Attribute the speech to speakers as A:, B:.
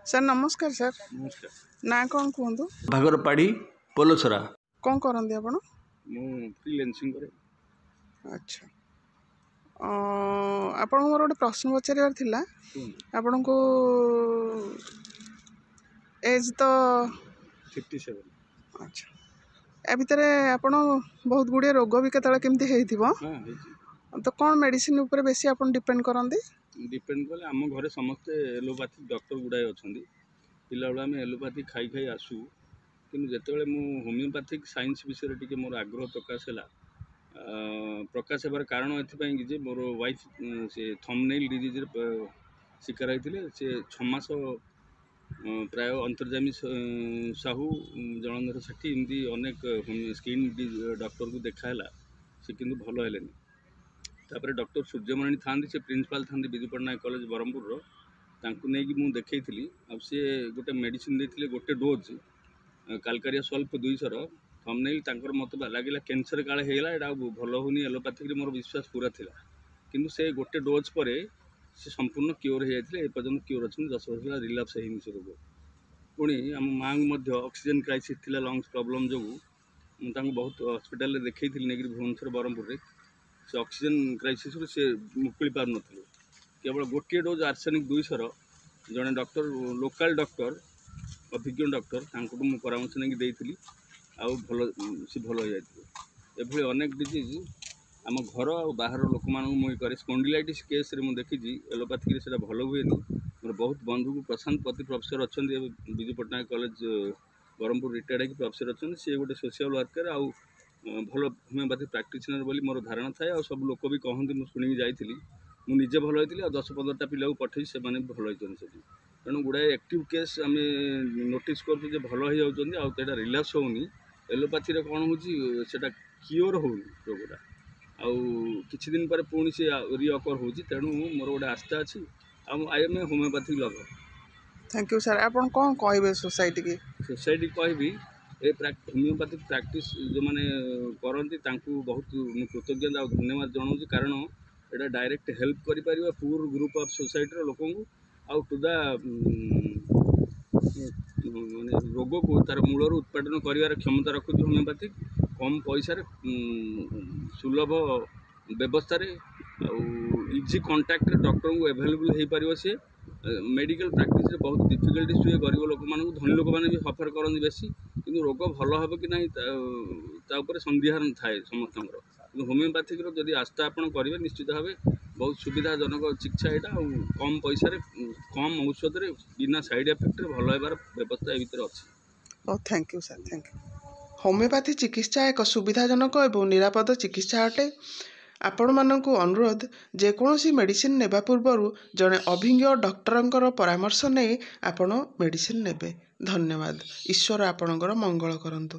A: Sir नमस्कार sir
B: नमस्कार।
A: ना कौन कहतु
B: भागर पाड़ी पोलोसरा
A: कौन करते आपण
B: फ्रीलांसिंग करे।
A: अच्छा आपण मोर गोटे प्रश्न पचार थिला आपण को एज तो
B: 57।
A: अच्छा ए भितर आपण बहुत गुड़े रोग भी केतले केमती हेइथिबो तो कौन मेडिसिन ऊपर बेसी आपण डिपेंड करंदी
B: डिपेंड कले आम घरे समस्ते एलोपैथिक डॉक्टर गुड़ाए अच्छा पिला बेला आम एलोपैथिक खाई खाई आसू कि जिते मु होमियोपैथिक साइंस विषय टी मोर आग्रह प्रकाश है प्रकाश होबार कारण ये मोर वाइफ से थंबनेल डिजीज शिकार होते से 6 मास प्राय अंतर्जामी साहू जलंधर सेठी एमती अनेक स्किन डॉक्टर को देखाला से किंतु भल है तापर डॉक्टर सूर्यमणि था से प्रिंसिपाल था विजु पट्टनायक कॉलेज ब्रह्मपुर तांकु नहीं कि देखी सी गोटे मेडिसिन देते गोटे डोज कालकारिया सल्फ 200 थंबनेल तांकर मत लगे कैंसर काले होगा भल होनी एलोपैथिक मोर विश्वास पूरा थिला किंतु से गोटे डोज पर से संपूर्ण क्योर हो जाते एपर्तंत क्योर अच्छे 10 वर्ष रिलैप्स होनी से रोग पुणी आम माँ को ऑक्सीजन क्राइसिस थिला लंग्स प्रॉब्लम जो मुझे बहुत हॉस्पिटल देखी नहीं भुवनेश्वर ब्रह्मपुर से ऑक्सीजन क्राइसिस से मुकुली पार न केवल गोटे डोज आर्सेनिक 200 जड़े डॉक्टर लोकल डॉक्टर अभिज्ञ डॉक्टर मुझे परामर्श नहीं देती आउ भल सी भल हो जाए एभली अनेक डिजीज आम घर और बाहर लोक मुझे करे स्पॉन्डिलाइटिस केस रे मुझे देखी एलोपैथिक से भल हुए मोर बहुत बंधु प्रशांत पति प्रोफेसर अच्छा विजु पट्टनायक कॉलेज ब्रह्मपुर रिटायर्ड है प्रोफेसर अच्छा सी गोटे सोशल वर्कर आउ भल होमियोपैथिक प्राक्टिशनर बोली मोर धारणा थाए आ सब लोक भी कहते मुझे शुणी जाइली मुझे भल होती 10-15टा पिला पठे से भल होती तेणु गुड़ाए एक्टिव केस आम नोटिस करूँ भल हो जाता रिलैप्स होनी एलोपैथी कौन होता क्योर हो रोगटा आउ किछि दिन पर पुणी से रिअकर हो तेणु मोर गोटे आस्था अच्छी I am a homeopathic lover.
A: Thank you sir आप कौन कहे सोसाइटी की
B: कहबी ए होमियोपैथिक प्रैक्टिस जो मैंने करती बहुत कृतज्ञता और धन्यवाद जनाऊँ कारण यहाँ डायरेक्ट हेल्प कर पूर ग्रुप ऑफ सोसाइटी लोक आउ टू द रोग को तार मूलर उत्पादन कर क्षमता रखुच्छी होमियोपैथिक कम पैसा सुलभ व्यवस्था इजी कंटाक्ट डॉक्टर को एवेलेबल हो पार सी मेडिकल प्रैक्टिस बहुत डिफिकल्टीज हुए गरीब लोक मानू धनी लोक मैंने भी सफर करते बेसी कि रोग भल हे कि ना संदेह थाए समस्त होमियोपैथिक जदि आस्था आपड़ करेंगे निश्चित भाव बहुत सुविधाजनक चिकित्सा यहाँ कम पैसा कम औषध बिना साइड इफेक्ट भल होबार व्यवस्था ए भीतर अच्छी।
A: Thank you sir thank you. Homeopathy चिकित्सा एक सुविधाजनक और निरापद चिकित्सा अटे। आपण मानक अनुरोध जेकोसी मेडिसिन नेबा पूर्व जड़े अभिज्ञ डॉक्टर परामर्श नहीं आपण मेडिसिन नेबे। धन्यवाद। ईश्वर आपणकर मंगल करंतु।